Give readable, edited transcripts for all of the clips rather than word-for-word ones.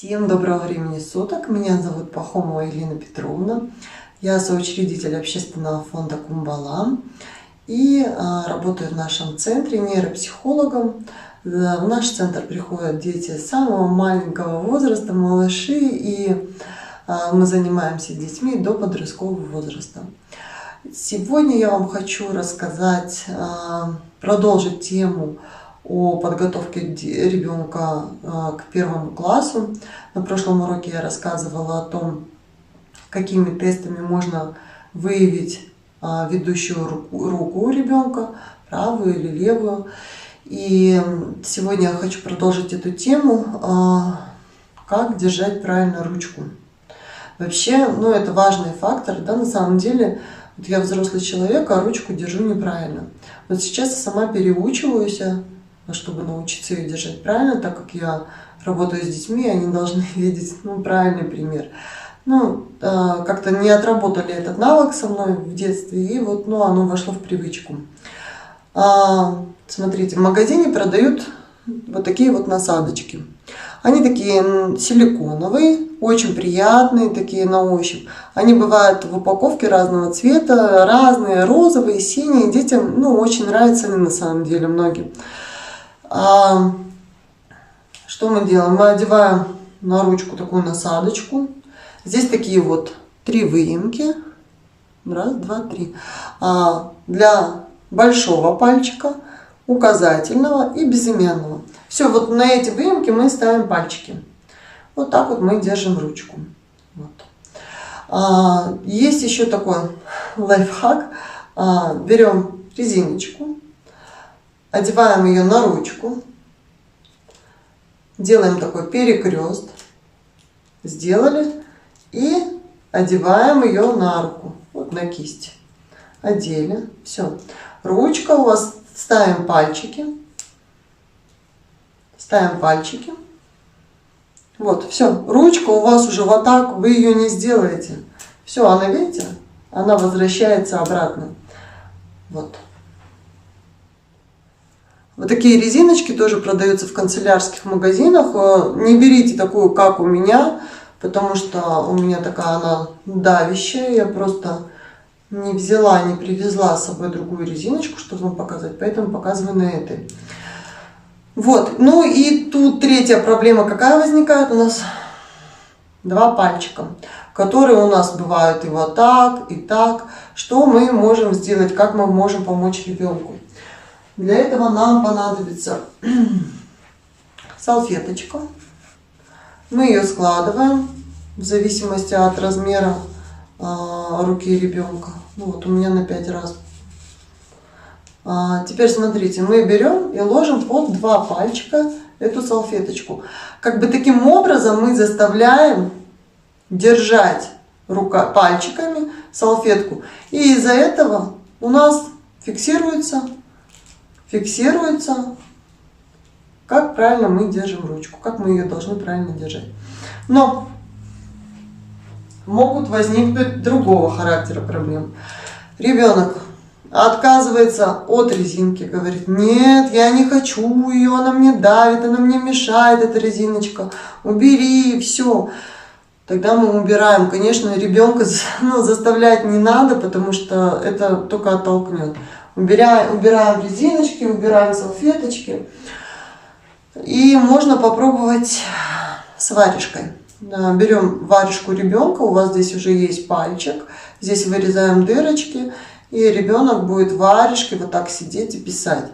Всем доброго времени суток. Меня зовут Пахомова Елена Петровна. Я соучредитель общественного фонда Кумбала и работаю в нашем центре нейропсихологом. В наш центр приходят дети самого маленького возраста, малыши, и мы занимаемся детьми до подросткового возраста. Сегодня я вам хочу рассказать, продолжить тему о подготовке ребенка к первому классу. На прошлом уроке я рассказывала о том, какими тестами можно выявить ведущую руку у ребенка, правую или левую. И сегодня я хочу продолжить эту тему, как держать правильно ручку. Вообще, это важный фактор, да, на самом деле. Вот я взрослый человек, а ручку держу неправильно. Вот сейчас я сама переучиваюсь, чтобы научиться ее держать правильно, так как я работаю с детьми, они должны видеть правильный пример. Как-то не отработали этот навык со мной в детстве, и вот оно вошло в привычку. Смотрите, в магазине продают вот такие вот насадочки. Они такие силиконовые, очень приятные, такие на ощупь. Они бывают в упаковке разного цвета, разные, розовые, синие. Детям очень нравятся они на самом деле, многим. Что мы делаем? Мы одеваем на ручку такую насадочку. Здесь такие вот 3 выемки. Раз, два, 3. Для большого пальчика, указательного и безымянного. Все, вот на эти выемки мы ставим пальчики. Вот так вот мы держим ручку. Вот. Есть еще такой лайфхак. Берем резиночку, одеваем ее на ручку, делаем такой перекрест, сделали, и одеваем ее на руку, вот на кисть. Одели, все. Ручка у вас, ставим пальчики. Вот, все. Ручка у вас уже вот так, вы ее не сделаете. Все, она, видите, она возвращается обратно. Вот. Вот такие резиночки тоже продаются в канцелярских магазинах. Не берите такую, как у меня, потому что у меня такая она давящая. Я просто не взяла, не привезла с собой другую резиночку, чтобы вам показать, поэтому показываю на этой. Вот, и тут третья проблема какая возникает у нас? 2 пальчика, которые у нас бывают и вот так, и так. Что мы можем сделать, как мы можем помочь ребенку? Для этого нам понадобится салфеточка. Мы ее складываем в зависимости от размера руки ребенка. Вот у меня на 5 раз. Теперь смотрите, мы берем и ложим под 2 пальчика эту салфеточку. Как бы таким образом мы заставляем держать пальчиками салфетку. И из-за этого у нас фиксируется, как правильно мы держим ручку, как мы ее должны правильно держать. Но могут возникнуть другого характера проблемы. Ребенок отказывается от резинки, говорит: нет, я не хочу ее, она мне давит, она мне мешает, эта резиночка, убери, все. Тогда мы убираем. Конечно, ребенка заставлять не надо, потому что это только оттолкнет. Убираем резиночки, убираем салфеточки. И можно попробовать с варежкой. Берем варежку ребенка, у вас здесь уже есть пальчик, здесь вырезаем дырочки, и ребенок будет в варежке вот так сидеть и писать.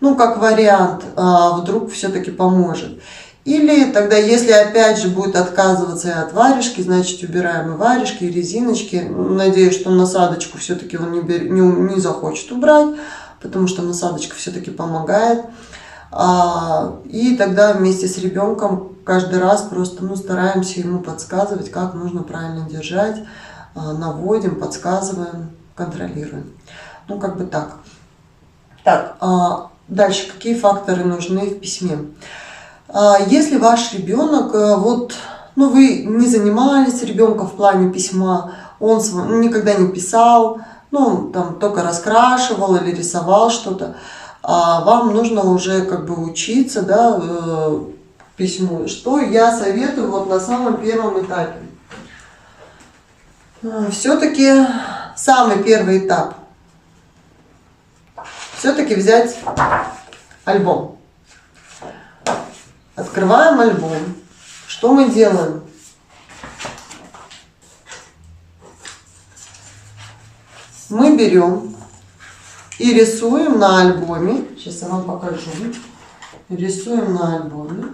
Как вариант, вдруг все-таки поможет. Или тогда, если опять же будет отказываться и от варежки, значит убираем и варежки, и резиночки. Надеюсь, что насадочку все-таки он не захочет убрать, потому что насадочка все-таки помогает. И тогда вместе с ребенком каждый раз просто стараемся ему подсказывать, как нужно правильно держать, наводим, подсказываем, контролируем. Как бы так. Так, дальше, какие факторы нужны в письме? Если ваш ребенок, вы не занимались ребенком в плане письма, он никогда не писал, только раскрашивал или рисовал что-то, вам нужно уже учиться, письму. Что я советую вот на самом первом этапе? Все-таки самый первый этап. Все-таки взять альбом. Открываем альбом. Что мы делаем? Мы берем и рисуем на альбоме. Сейчас я вам покажу. Рисуем на альбоме.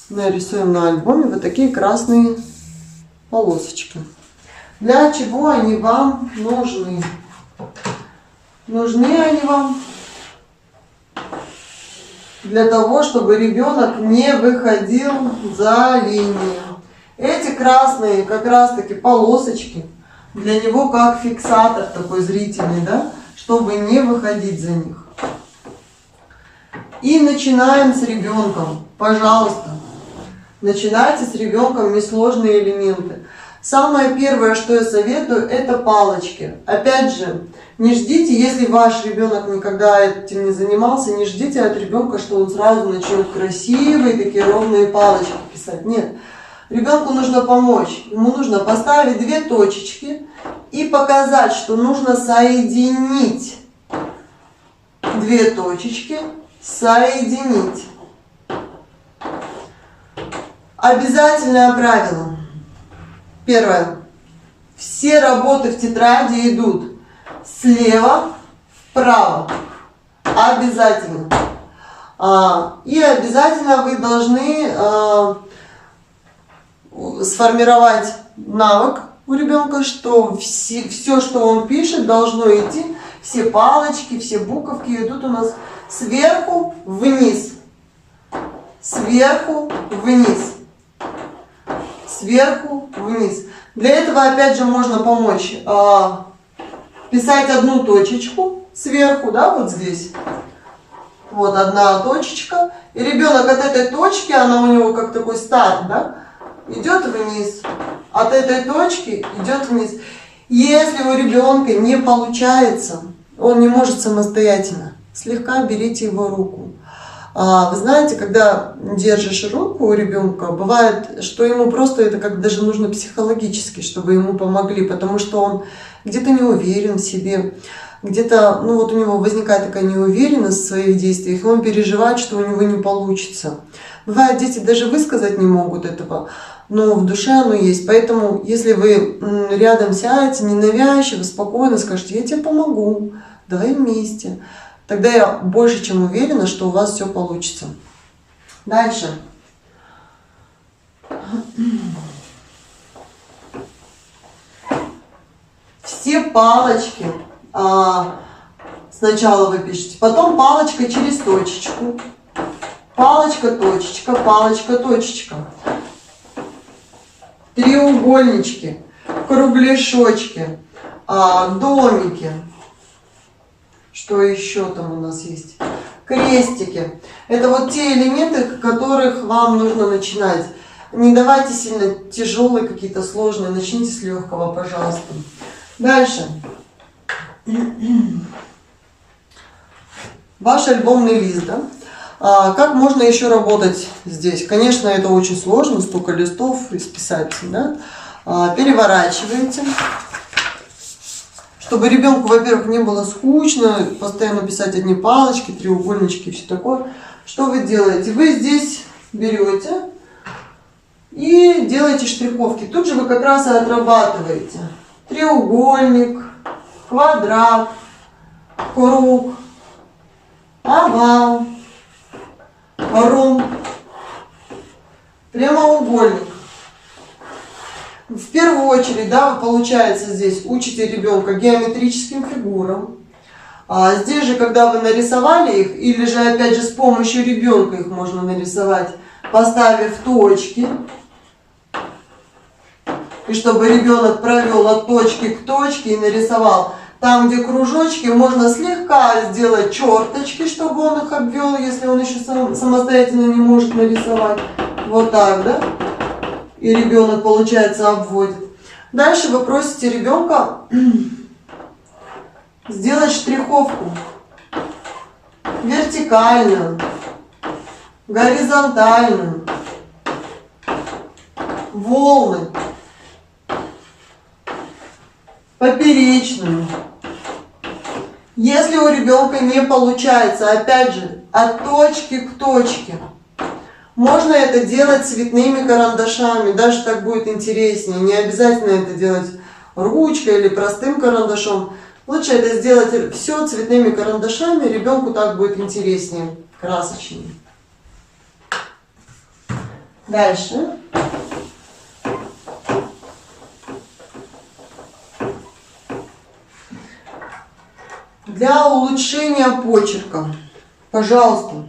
Нарисуем на альбоме вот такие красные полосочки. Для чего они вам нужны? Нужны они вам для того, чтобы ребенок не выходил за линию. Эти красные как раз таки полосочки для него как фиксатор такой зрительный, да, чтобы не выходить за них. И начинаем с ребенком, пожалуйста. Начинайте с ребенком несложные элементы. Самое первое, что я советую, это палочки. Опять же, не ждите, если ваш ребенок никогда этим не занимался, не ждите от ребенка, что он сразу начнет красивые такие ровные палочки писать. Нет, ребенку нужно помочь. Ему нужно поставить две точечки и показать, что нужно соединить две точечки, соединить. Обязательное правило. Первое. Все работы в тетради идут слева вправо. Обязательно. И обязательно вы должны сформировать навык у ребенка, что все, что он пишет, должно идти, все палочки, все буковки идут у нас сверху вниз. Сверху вниз. Сверху вниз. Для этого опять же можно помочь писать одну точечку сверху, да, вот здесь. Вот одна точечка. И ребенок от этой точки, она у него как такой старт, да, идет вниз. От этой точки идет вниз. Если у ребенка не получается, он не может самостоятельно, слегка берите его руку. Вы знаете, когда держишь руку у ребенка, бывает, что ему просто это как даже нужно психологически, чтобы ему помогли, потому что он где-то не уверен в себе, где-то, ну вот у него возникает такая неуверенность в своих действиях, и он переживает, что у него не получится. Бывает, дети даже высказать не могут этого, но в душе оно есть. Поэтому, если вы рядом сядете, ненавязчиво, спокойно скажете: я тебе помогу, давай вместе. Тогда я больше чем уверена, что у вас все получится. Дальше. Все палочки сначала вы пишете, потом палочка через точечку. Палочка, точечка, палочка, точечка. Треугольнички, кругляшочки, домики. Что еще там у нас есть? Крестики. Это вот те элементы, которых вам нужно начинать. Не давайте сильно тяжелые, какие-то сложные. Начните с легкого, пожалуйста. Дальше. Ваш альбомный лист. Да? Как можно еще работать здесь? Конечно, это очень сложно, столько листов исписать. Да? Переворачиваете. Чтобы ребенку, во-первых, не было скучно, постоянно писать одни палочки, треугольнички и все такое. Что вы делаете? Вы здесь берете и делаете штриховки. Тут же вы как раз и отрабатываете. Треугольник, квадрат, круг, овал, ромб, прямоугольник. В первую очередь, да, вы, получается, здесь учите ребенка геометрическим фигурам. Здесь же, когда вы нарисовали их, или же опять же с помощью ребенка их можно нарисовать, поставив точки. И чтобы ребенок провел от точки к точке и нарисовал. Там, где кружочки, можно слегка сделать черточки, чтобы он их обвел, если он еще самостоятельно не может нарисовать. Вот так, да? И ребенок, получается, обводит. Дальше вы просите ребенка сделать штриховку вертикальную, горизонтальную, волны, поперечную. Если у ребенка не получается, опять же, от точки к точке, можно это делать цветными карандашами, даже так будет интереснее. Не обязательно это делать ручкой или простым карандашом. Лучше это сделать все цветными карандашами, ребенку так будет интереснее, красочнее. Дальше. Для улучшения почерка, пожалуйста,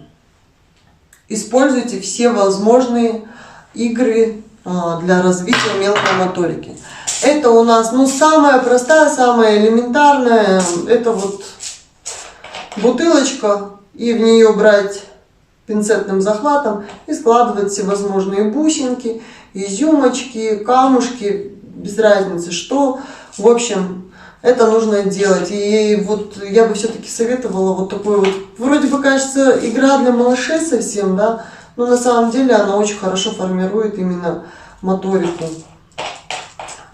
используйте все возможные игры для развития мелкой моторики. Это у нас, самая простая, самая элементарная, это вот бутылочка, и в нее брать пинцетным захватом и складывать всевозможные бусинки, изюмочки, камушки, без разницы что. В общем, это нужно делать. И вот я бы все-таки советовала вот такой вот, вроде бы кажется, игра для малышей совсем, да, но на самом деле она очень хорошо формирует именно моторику.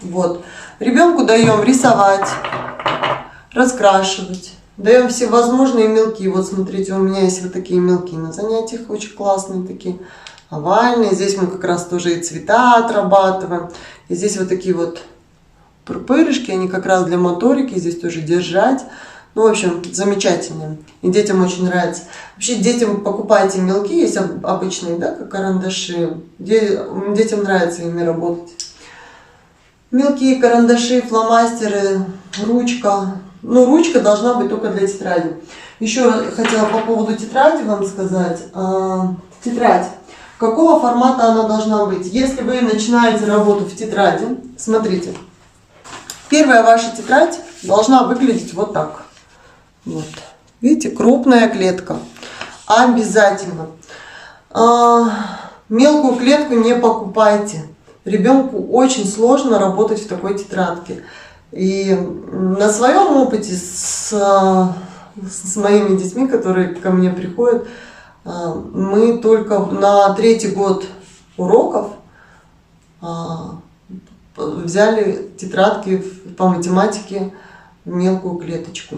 Вот. Ребенку даем рисовать, раскрашивать, даем всевозможные мелки. Вот смотрите, у меня есть вот такие мелки на занятиях, очень классные такие, овальные. Здесь мы как раз тоже и цвета отрабатываем. И здесь вот такие вот пырышки, они как раз для моторики, здесь тоже держать. Ну, в общем, замечательно. И детям очень нравится. Вообще, детям покупайте мелки, есть обычные, да, как карандаши. Детям нравится ими работать. Мелкие карандаши, фломастеры, ручка. Ну, ручка должна быть только для тетради. Еще хотела по поводу тетради вам сказать. Тетрадь. Какого формата она должна быть? Если вы начинаете работу в тетради, смотрите. Первая ваша тетрадь должна выглядеть вот так. Вот. Видите, крупная клетка. Обязательно. Мелкую клетку не покупайте. Ребенку очень сложно работать в такой тетрадке. И на своем опыте с моими детьми, которые ко мне приходят, мы только на 3-й год уроков взяли тетрадки по математике в мелкую клеточку.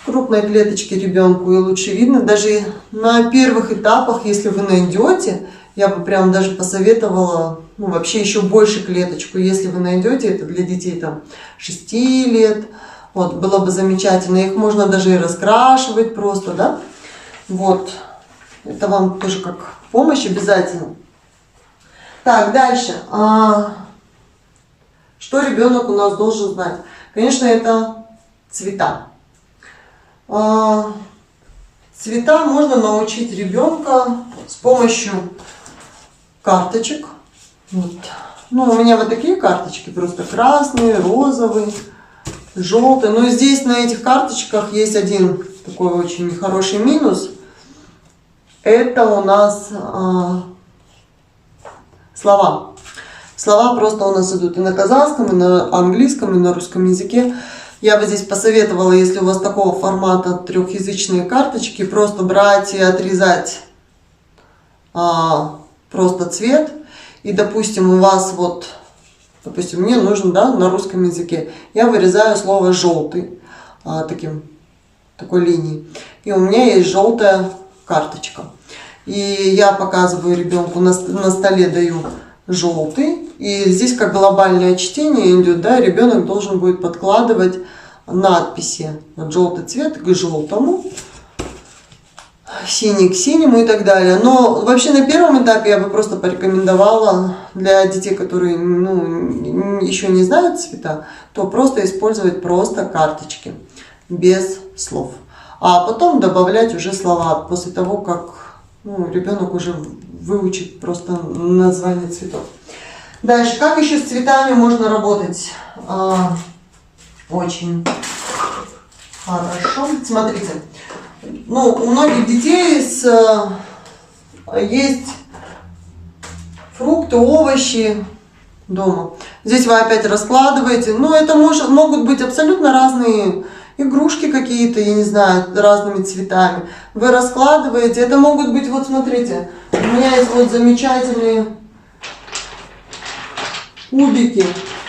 В крупной клеточке ребенку и лучше видно. Даже на первых этапах, если вы найдете, я бы прям даже посоветовала, вообще еще больше клеточку. Если вы найдете, это для детей там 6 лет, вот, было бы замечательно. Их можно даже и раскрашивать просто, да. Вот, это вам тоже как помощь обязательно. Так, дальше. Что ребенок у нас должен знать? Конечно, это цвета. Цвета можно научить ребенка с помощью карточек. Вот. У меня вот такие карточки, просто красные, розовые, желтые. Но здесь на этих карточках есть один такой очень хороший минус. Это у нас слова. Слова просто у нас идут и на казахском, и на английском, и на русском языке. Я бы здесь посоветовала, если у вас такого формата трехязычные карточки, просто брать и отрезать просто цвет. И, допустим, у вас вот, допустим, мне нужен, да, на русском языке, я вырезаю слово желтый такой линией. И у меня есть желтая карточка. И я показываю ребенку, на столе даю желтый. И здесь как глобальное чтение идет, да, ребенок должен будет подкладывать надписи. Вот желтый цвет к желтому, синий к синему и так далее. Но вообще на первом этапе я бы просто порекомендовала для детей, которые еще не знают цвета, то просто использовать просто карточки без слов. А потом добавлять уже слова после того, как ребенок уже выучит просто название цветов. Дальше, как еще с цветами можно работать? Очень хорошо. Смотрите, у многих детей есть фрукты, овощи дома. Здесь вы опять раскладываете. Но это могут быть абсолютно разные игрушки какие-то, я не знаю, разными цветами. Вы раскладываете. Это могут быть, вот смотрите, у меня есть вот замечательные кубики.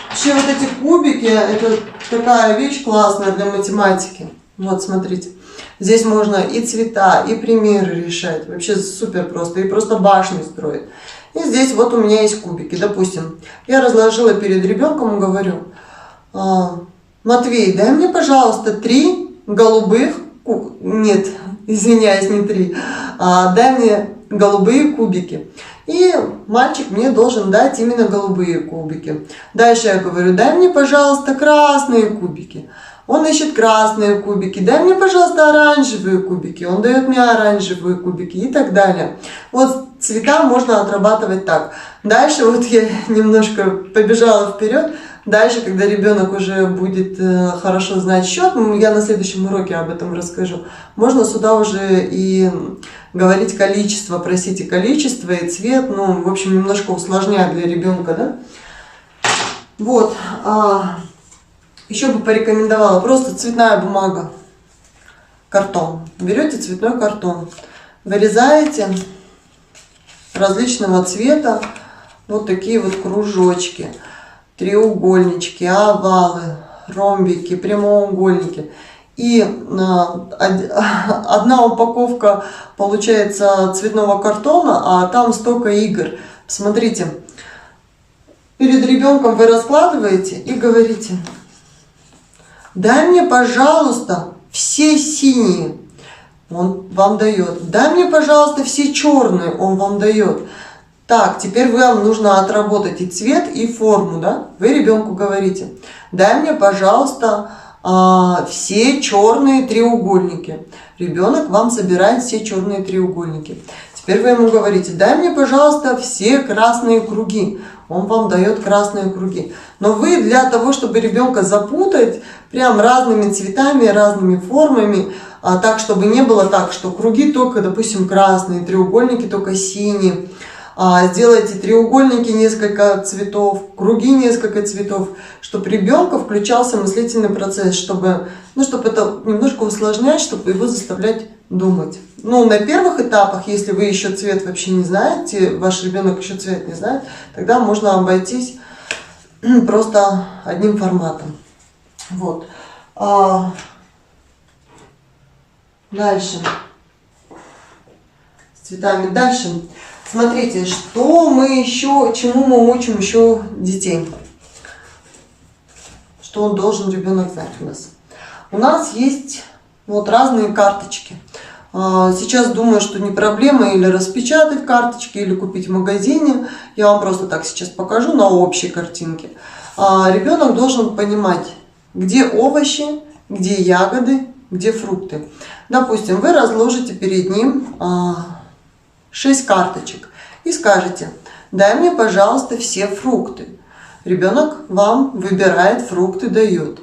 Вообще вот эти кубики, это такая вещь классная для математики. Вот смотрите. Здесь можно и цвета, и примеры решать. Вообще супер просто. И просто башни строить. И здесь вот у меня есть кубики. Допустим, я разложила перед ребенком и говорю: Матвей, дай мне, пожалуйста, 3 голубых, нет, извиняюсь, не 3, дай мне голубые кубики. И мальчик мне должен дать именно голубые кубики. Дальше я говорю: дай мне, пожалуйста, красные кубики. Он ищет красные кубики. Дай мне, пожалуйста, оранжевые кубики. Он дает мне оранжевые кубики и так далее. Вот цвета можно отрабатывать так. Дальше вот я немножко побежала вперед. Дальше, когда ребенок уже будет хорошо знать счет, я на следующем уроке об этом расскажу, можно сюда уже и говорить количество, просить и количество, и цвет. Ну, в общем, немножко усложнять для ребенка, да? Вот. Еще бы порекомендовала просто цветная бумага, картон. Берете цветной картон, вырезаете различного цвета вот такие вот кружочки, треугольнички, овалы, ромбики, прямоугольники. И одна упаковка получается цветного картона, а там столько игр. Смотрите, перед ребенком вы раскладываете и говорите: дай мне, пожалуйста, все синие. Он вам дает. Дай мне, пожалуйста, все черные. Он вам дает. Так, теперь вам нужно отработать и цвет, и форму, да? Вы ребенку говорите: дай мне, пожалуйста, все черные треугольники. Ребенок вам собирает все черные треугольники. Теперь вы ему говорите: дай мне, пожалуйста, все красные круги. Он вам дает красные круги. Но вы для того, чтобы ребенка запутать прям разными цветами, разными формами, так, чтобы не было так, что круги только, допустим, красные, треугольники только синие. Сделайте треугольники несколько цветов, круги несколько цветов, чтобы ребенка включался мыслительный процесс, чтобы это немножко усложнять, чтобы его заставлять думать. Ну, на первых этапах, если вы еще цвет вообще не знаете, ваш ребенок еще цвет не знает, тогда можно обойтись просто одним форматом. Вот. Дальше. С цветами. Дальше. Смотрите, чему мы учим еще детей. Что он должен ребенок знать у нас. У нас есть вот разные карточки. Сейчас думаю, что не проблема или распечатать карточки, или купить в магазине. Я вам просто так сейчас покажу на общей картинке. Ребенок должен понимать, где овощи, где ягоды, где фрукты. Допустим, вы разложите перед ним 6 карточек и скажете: дай мне, пожалуйста, все фрукты. Ребенок вам выбирает фрукты, дает.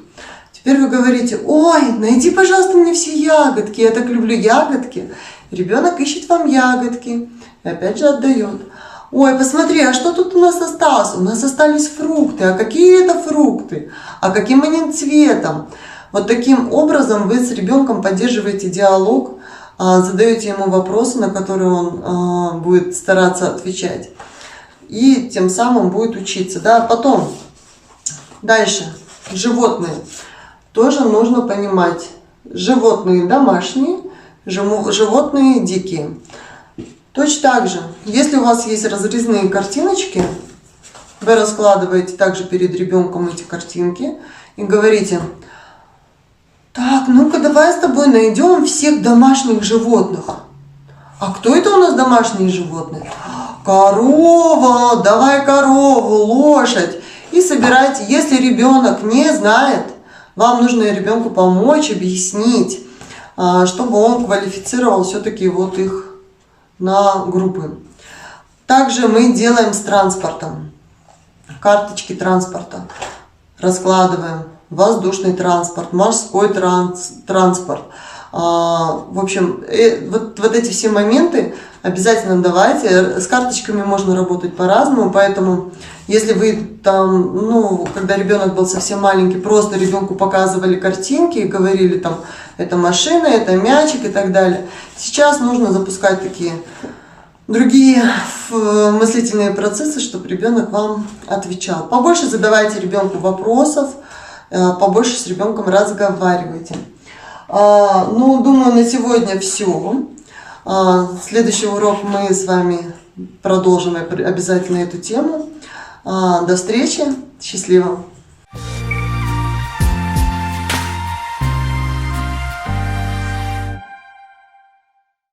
Теперь вы говорите: ой, найди, пожалуйста, мне все ягодки, я так люблю ягодки. Ребенок ищет вам ягодки и опять же отдает. Ой, посмотри, а что тут у нас осталось? У нас остались фрукты. А какие это фрукты? А каким они цветом? Вот таким образом вы с ребенком поддерживаете диалог, задаете ему вопросы, на которые он будет стараться отвечать. И тем самым будет учиться. Да? Потом, дальше, животные. Тоже нужно понимать. Животные домашние, животные дикие. Точно так же, если у вас есть разрезные картиночки, вы раскладываете также перед ребенком эти картинки и говорите: так, ну-ка давай с тобой найдем всех домашних животных. А кто это у нас домашние животные? Корова, давай корову, лошадь. И собирайте. Если ребенок не знает, вам нужно ребенку помочь, объяснить, чтобы он квалифицировал все-таки вот их на группы. Также мы делаем с транспортом. Карточки транспорта. Раскладываем. Воздушный транспорт, морской транспорт, В общем, вот эти все моменты обязательно давайте. С карточками можно работать по-разному, поэтому если вы там, ну, когда ребенок был совсем маленький, просто ребенку показывали картинки и говорили там, это машина, это мячик и так далее. Сейчас нужно запускать такие другие мыслительные процессы, чтобы ребенок вам отвечал. Побольше задавайте ребенку вопросов, побольше с ребенком разговаривайте. Ну, думаю, на сегодня все. Следующий урок мы с вами продолжим обязательно эту тему. До встречи. Счастливо.